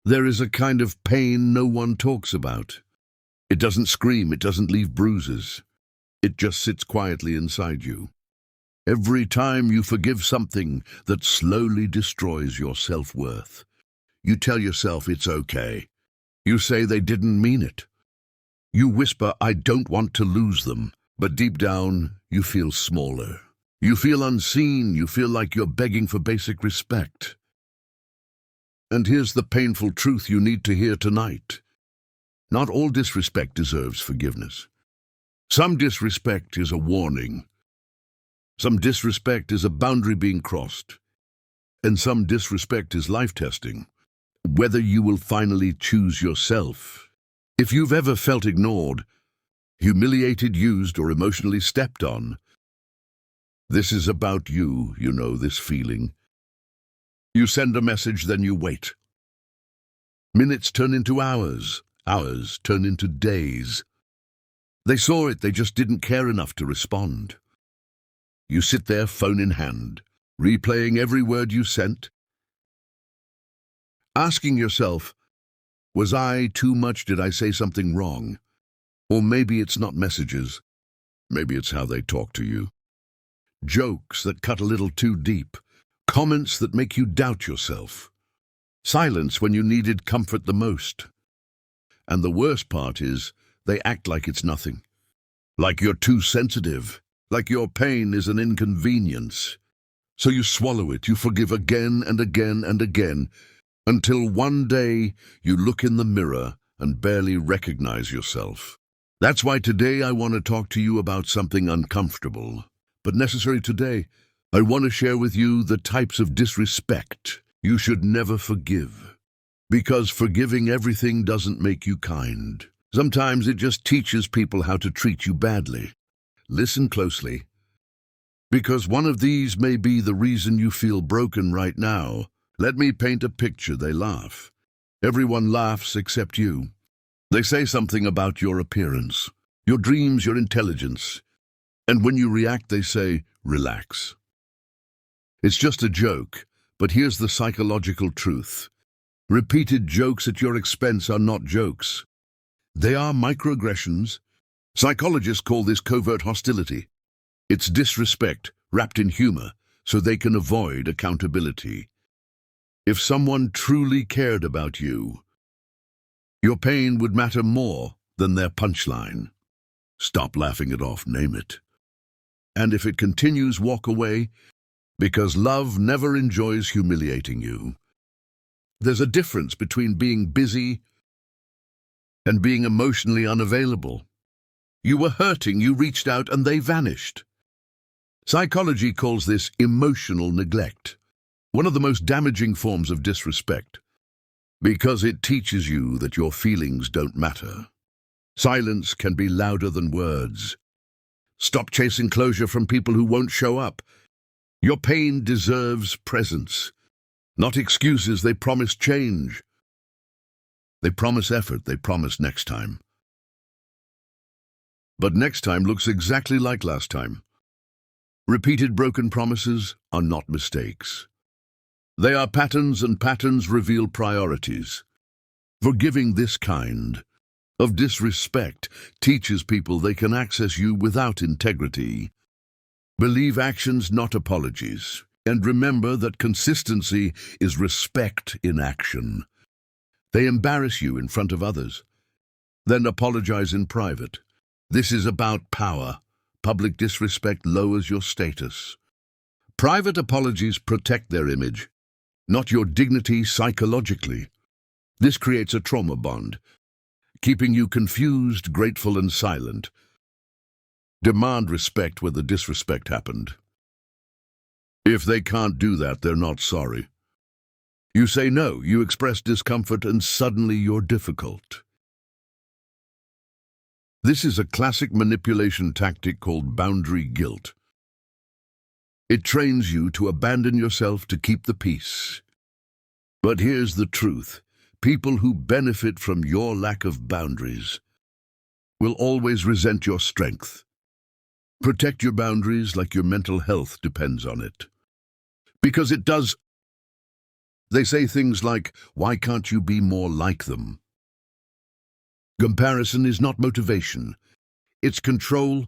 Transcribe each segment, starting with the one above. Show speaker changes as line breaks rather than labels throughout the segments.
There is a kind of pain no one talks about. It doesn't scream, it doesn't leave bruises. It just sits quietly inside you. Every time you forgive something that slowly destroys your self-worth, you tell yourself it's okay. You say they didn't mean it. You whisper, I don't want to lose them. But deep down, you feel smaller. You feel unseen. You feel like you're begging for basic respect. And here's the painful truth you need to hear tonight. Not all disrespect deserves forgiveness. Some disrespect is a warning. Some disrespect is a boundary being crossed. And some disrespect is life-testing. Whether you will finally choose yourself. If you've ever felt ignored, humiliated, used, or emotionally stepped on, this is about you, you know this feeling. You send a message, then you wait. Minutes turn into hours, hours turn into days. They saw it, they just didn't care enough to respond. You sit there, phone in hand, replaying every word you sent, asking yourself, was I too much? Did I say something wrong? Or maybe it's not messages. Maybe it's how they talk to you. Jokes that cut a little too deep. Comments that make you doubt yourself. Silence when you needed comfort the most. And the worst part is, they act like it's nothing. Like you're too sensitive. Like your pain is an inconvenience. So you swallow it, you forgive again and again and again, until one day you look in the mirror and barely recognize yourself. That's why today I want to talk to you about something uncomfortable, but necessary today. I want to share with you the types of disrespect you should never forgive. Because forgiving everything doesn't make you kind. Sometimes it just teaches people how to treat you badly. Listen closely, because one of these may be the reason you feel broken right now. Let me paint a picture. They laugh. Everyone laughs except you. They say something about your appearance, your dreams, your intelligence. And when you react, they say, relax. It's just a joke, but here's the psychological truth. Repeated jokes at your expense are not jokes. They are microaggressions. Psychologists call this covert hostility. It's disrespect wrapped in humor so they can avoid accountability. If someone truly cared about you, your pain would matter more than their punchline. Stop laughing it off, name it. And if it continues, walk away, because love never enjoys humiliating you. There's a difference between being busy and being emotionally unavailable. You were hurting, you reached out, and they vanished. Psychology calls this emotional neglect. One of the most damaging forms of disrespect, because it teaches you that your feelings don't matter. Silence can be louder than words. Stop chasing closure from people who won't show up. Your pain deserves presence, not excuses. They promise change. They promise effort. They promise next time. But next time looks exactly like last time. Repeated broken promises are not mistakes. They are patterns, and patterns reveal priorities. Forgiving this kind of disrespect teaches people they can access you without integrity. Believe actions, not apologies. And remember that consistency is respect in action. They embarrass you in front of others, then apologize in private. This is about power. Public disrespect lowers your status. Private apologies protect their image, not your dignity psychologically. This creates a trauma bond, keeping you confused, grateful, and silent. Demand respect where the disrespect happened. If they can't do that, they're not sorry. You say no, you express discomfort, and suddenly you're difficult. This is a classic manipulation tactic called boundary guilt. It trains you to abandon yourself to keep the peace. But here's the truth. People who benefit from your lack of boundaries will always resent your strength. Protect your boundaries like your mental health depends on it. Because it does. They say things like, "Why can't you be more like them?" Comparison is not motivation. It's control.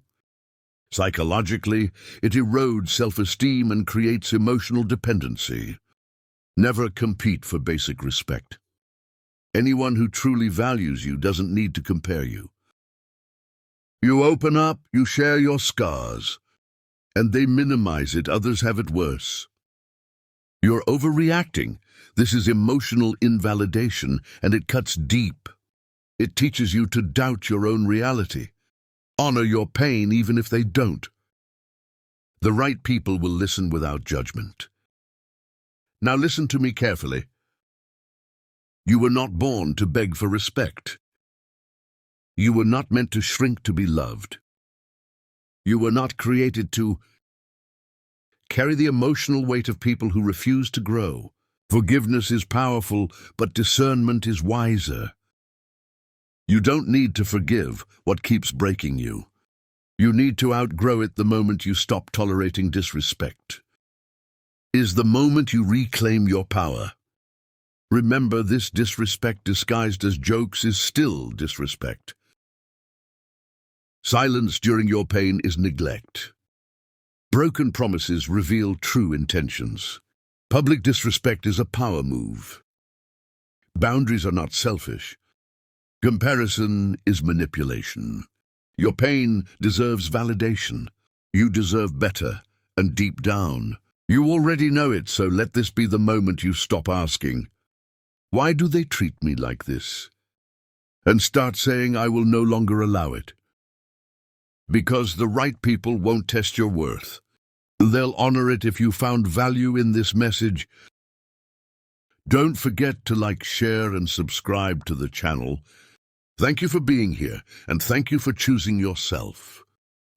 Psychologically, it erodes self-esteem and creates emotional dependency. Never compete for basic respect. Anyone who truly values you doesn't need to compare you. You open up, you share your scars, and they minimize it. Others have it worse. You're overreacting. This is emotional invalidation, and it cuts deep. It teaches you to doubt your own reality. Honor your pain even if they don't. The right people will listen without judgment. Now listen to me carefully. You were not born to beg for respect. You were not meant to shrink to be loved. You were not created to carry the emotional weight of people who refuse to grow. Forgiveness is powerful, but discernment is wiser. You don't need to forgive what keeps breaking you. You need to outgrow it the moment you stop tolerating disrespect. Is the moment you reclaim your power. Remember, this disrespect disguised as jokes is still disrespect. Silence during your pain is neglect. Broken promises reveal true intentions. Public disrespect is a power move. Boundaries are not selfish. Comparison is manipulation. Your pain deserves validation. You deserve better, and deep down, you already know it, so let this be the moment you stop asking, "Why do they treat me like this?" and start saying, "I will no longer allow it." Because the right people won't test your worth. They'll honor it if you found value in this message. Don't forget to like, share, and subscribe to the channel. Thank you for being here, and thank you for choosing yourself.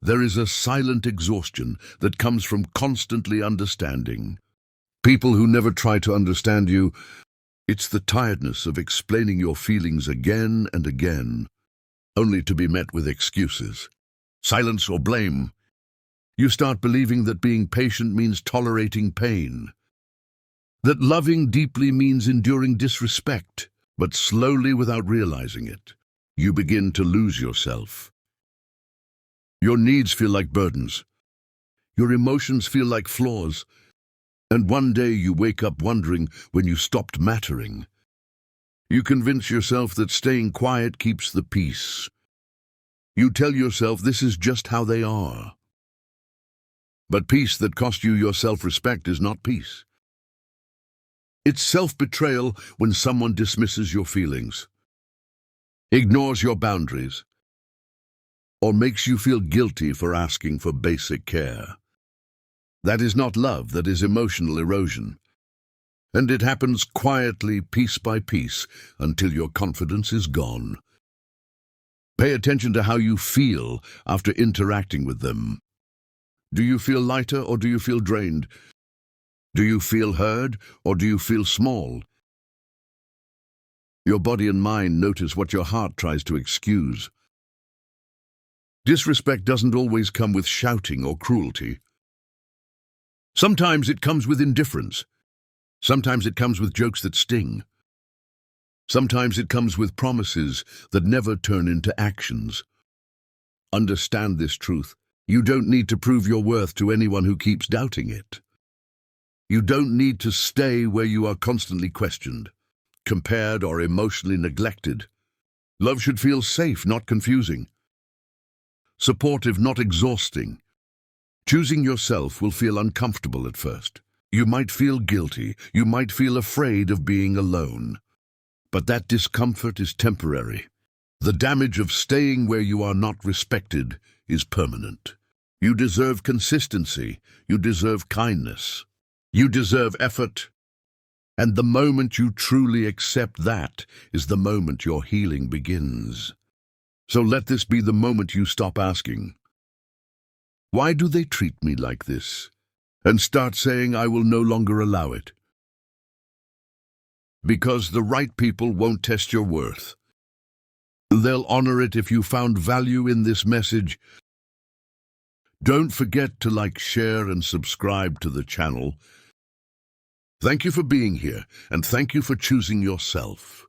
There is a silent exhaustion that comes from constantly understanding. People who never try to understand you, it's the tiredness of explaining your feelings again and again, only to be met with excuses, silence, or blame. You start believing that being patient means tolerating pain, that loving deeply means enduring disrespect, but slowly, without realizing it, you begin to lose yourself. Your needs feel like burdens. Your emotions feel like flaws. And one day you wake up wondering when you stopped mattering. You convince yourself that staying quiet keeps the peace. You tell yourself this is just how they are. But peace that cost you your self-respect is not peace. It's self-betrayal when someone dismisses your feelings, ignores your boundaries, or makes you feel guilty for asking for basic care. That is not love, that is emotional erosion. And it happens quietly, piece by piece, until your confidence is gone. Pay attention to how you feel after interacting with them. Do you feel lighter or do you feel drained? Do you feel heard or do you feel small? Your body and mind notice what your heart tries to excuse. Disrespect doesn't always come with shouting or cruelty. Sometimes it comes with indifference. Sometimes it comes with jokes that sting. Sometimes it comes with promises that never turn into actions. Understand this truth. You don't need to prove your worth to anyone who keeps doubting it. You don't need to stay where you are constantly questioned, compared, or emotionally neglected. Love should feel safe, not confusing. Supportive, not exhausting. Choosing yourself will feel uncomfortable at first. You might feel guilty. You might feel afraid of being alone. But that discomfort is temporary. The damage of staying where you are not respected is permanent. You deserve consistency. You deserve kindness. You deserve effort. And the moment you truly accept that is the moment your healing begins. So let this be the moment you stop asking, "Why do they treat me like this?" and start saying, "I will no longer allow it." Because the right people won't test your worth. They'll honor it if you found value in this message. Don't forget to like, share, and subscribe to the channel. Thank you for being here, and thank you for choosing yourself.